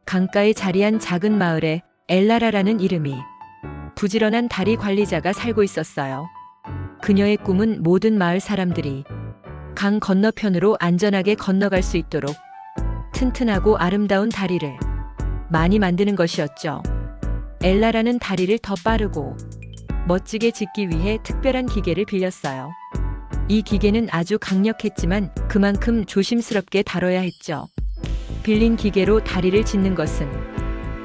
강가에 자리한 작은 마을에 엘라라라는 이름이 부지런한 다리 관리자가 살고 있었어요. 그녀의 꿈은 모든 마을 사람들이 강 건너편으로 안전하게 건너갈 수 있도록 튼튼하고 아름다운 다리를 많이 만드는 것이었죠. 엘라라는 다리를 더 빠르고 멋지게 짓기 위해 특별한 기계를 빌렸어요. 이 기계는 아주 강력했지만 그만큼 조심스럽게 다뤄야 했죠. 빌린 기계로 다리를 짓는 것은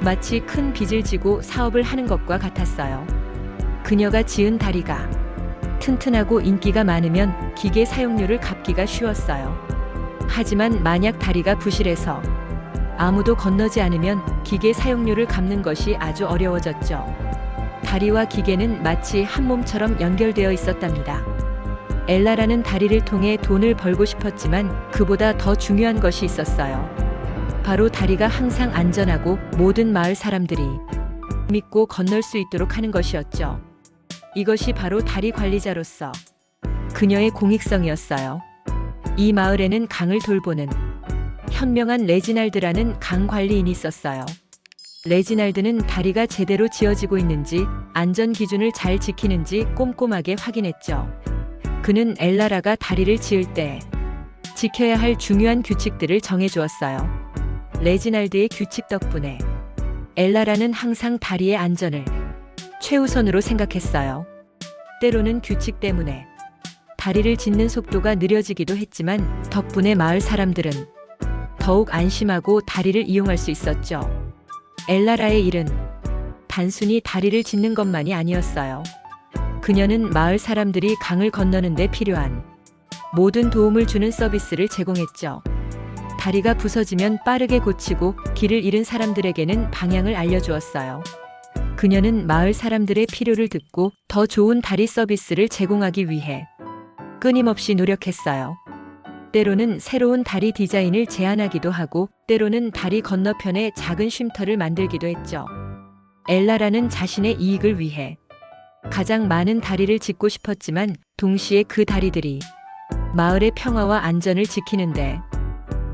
마치 큰 빚을 지고 사업을 하는 것과 같았어요. 그녀가 지은 다리가 튼튼하고 인기가 많으면 기계 사용료를 갚기가 쉬웠어요. 하지만 만약 다리가 부실해서 아무도 건너지 않으면 기계 사용료를 갚는 것이 아주 어려워졌죠. 다리와 기계는 마치 한 몸처럼 연결되어 있었답니다. 엘라라는 다리를 통해 돈을 벌고 싶었지만 그보다 더 중요한 것이 있었어요. 바로 다리가 항상 안전하고 모든 마을 사람들이 믿고 건널 수 있도록 하는 것이었죠. 이것이 바로 다리 관리자로서 그녀의 공익성이었어요. 이 마을에는 강을 돌보는 현명한 레지날드라는 강 관리인이 있었어요. 레지날드는 다리가 제대로 지어지고 있는지 안전 기준을 잘 지키는지 꼼꼼하게 확인했죠. 그는 엘라라가 다리를 지을 때 지켜야 할 중요한 규칙들을 정해주었어요. 레지날드의 규칙 덕분에 엘라라는 항상 다리의 안전을 최우선으로 생각했어요. 때로는 규칙 때문에 다리를 짓는 속도가 느려지기도 했지만 덕분에 마을 사람들은 더욱 안심하고 다리를 이용할 수 있었죠. 엘라라의 일은 단순히 다리를 짓는 것만이 아니었어요. 그녀는 마을 사람들이 강을 건너는 데 필요한 모든 도움을 주는 서비스를 제공했죠. 다리가 부서지면 빠르게 고치고 길을 잃은 사람들에게는 방향을 알려주었어요. 그녀는 마을 사람들의 필요를 듣고 더 좋은 다리 서비스를 제공하기 위해 끊임없이 노력했어요. 때로는 새로운 다리 디자인을 제안하기도 하고 때로는 다리 건너편에 작은 쉼터를 만들기도 했죠. 엘라라는 자신의 이익을 위해 가장 많은 다리를 짓고 싶었지만 동시에 그 다리들이 마을의 평화와 안전을 지키는데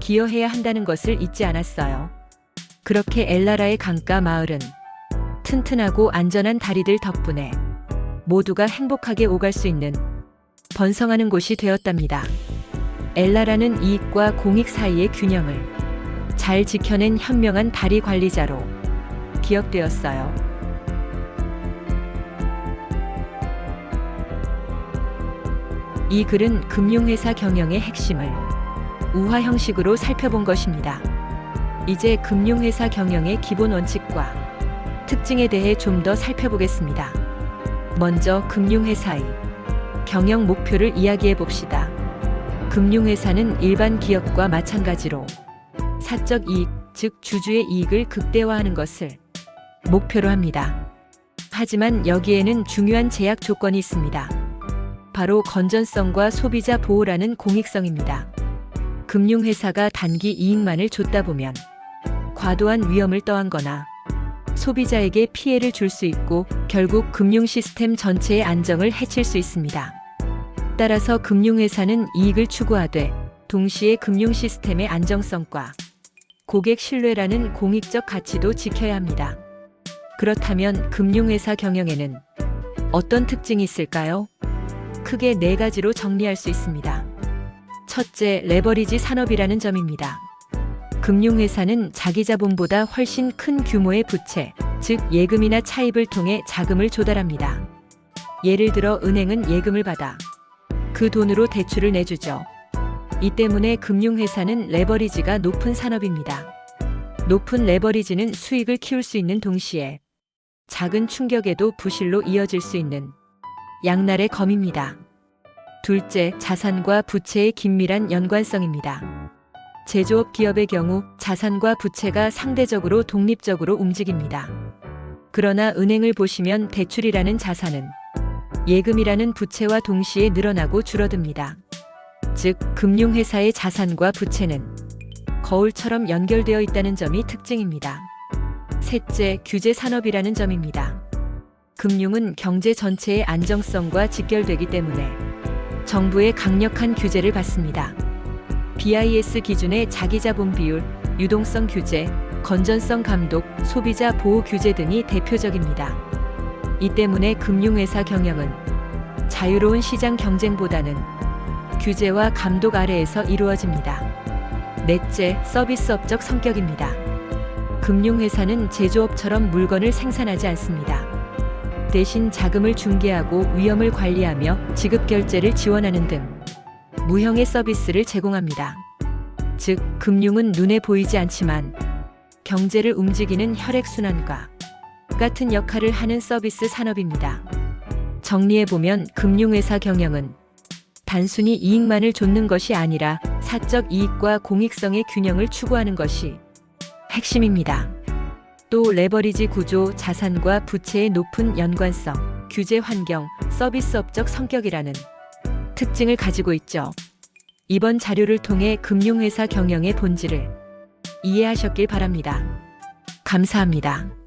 기여해야 한다는 것을 잊지 않았어요. 그렇게 엘라라의 강가 마을은 튼튼하고 안전한 다리들 덕분에 모두가 행복하게 오갈 수 있는 번성하는 곳이 되었답니다. 엘라라는 이익과 공익 사이의 균형을 잘 지켜낸 현명한 다리 관리자로 기억되었어요. 이 글은 금융회사 경영의 핵심을 우화 형식으로 살펴본 것입니다. 이제 금융회사 경영의 기본 원칙과 특징에 대해 좀 더 살펴보겠습니다. 먼저 금융회사의 경영 목표를 이야기해 봅시다. 금융회사는 일반 기업과 마찬가지로 사적 이익, 즉 주주의 이익을 극대화하는 것을 목표로 합니다. 하지만 여기에는 중요한 제약 조건이 있습니다. 바로 건전성과 소비자 보호라는 공익성입니다. 금융회사가 단기 이익만을 쫓다 보면 과도한 위험을 떠안거나 소비자에게 피해를 줄 수 있고 결국 금융 시스템 전체의 안정을 해칠 수 있습니다. 따라서 금융회사는 이익을 추구하되 동시에 금융 시스템의 안정성과 고객 신뢰라는 공익적 가치도 지켜야 합니다. 그렇다면 금융회사 경영에는 어떤 특징이 있을까요? 크게 4가지로 정리할 수 있습니다. 첫째, 레버리지 산업이라는 점입니다. 금융회사는 자기 자본보다 훨씬 큰 규모의 부채, 즉 예금이나 차입을 통해 자금을 조달합니다. 예를 들어 은행은 예금을 받아 그 돈으로 대출을 내주죠. 이 때문에 금융회사는 레버리지가 높은 산업입니다. 높은 레버리지는 수익을 키울 수 있는 동시에 작은 충격에도 부실로 이어질 수 있는 양날의 검입니다. 둘째, 자산과 부채의 긴밀한 연관성입니다. 제조업 기업의 경우 자산과 부채가 상대적으로 독립적으로 움직입니다. 그러나 은행을 보시면 대출이라는 자산은 예금이라는 부채와 동시에 늘어나고 줄어듭니다. 즉, 금융회사의 자산과 부채는 거울처럼 연결되어 있다는 점이 특징입니다. 셋째, 규제 산업이라는 점입니다. 금융은 경제 전체의 안정성과 직결되기 때문에 정부의 강력한 규제를 받습니다. BIS 기준의 자기자본 비율, 유동성 규제, 건전성 감독, 소비자 보호 규제 등이 대표적입니다. 이 때문에 금융회사 경영은 자유로운 시장 경쟁보다는 규제와 감독 아래에서 이루어집니다. 넷째, 서비스업적 성격입니다. 금융회사는 제조업처럼 물건을 생산하지 않습니다. 대신 자금을 중개하고 위험을 관리하며 지급결제를 지원하는 등 무형의 서비스를 제공합니다. 즉, 금융은 눈에 보이지 않지만 경제를 움직이는 혈액순환과 같은 역할을 하는 서비스 산업입니다. 정리해보면 금융회사 경영은 단순히 이익만을 좇는 것이 아니라 사적 이익과 공익성의 균형을 추구하는 것이 핵심입니다. 또 레버리지 구조, 자산과 부채의 높은 연관성, 규제 환경, 서비스업적 성격이라는 특징을 가지고 있죠. 이번 자료를 통해 금융회사 경영의 본질을 이해하셨길 바랍니다. 감사합니다.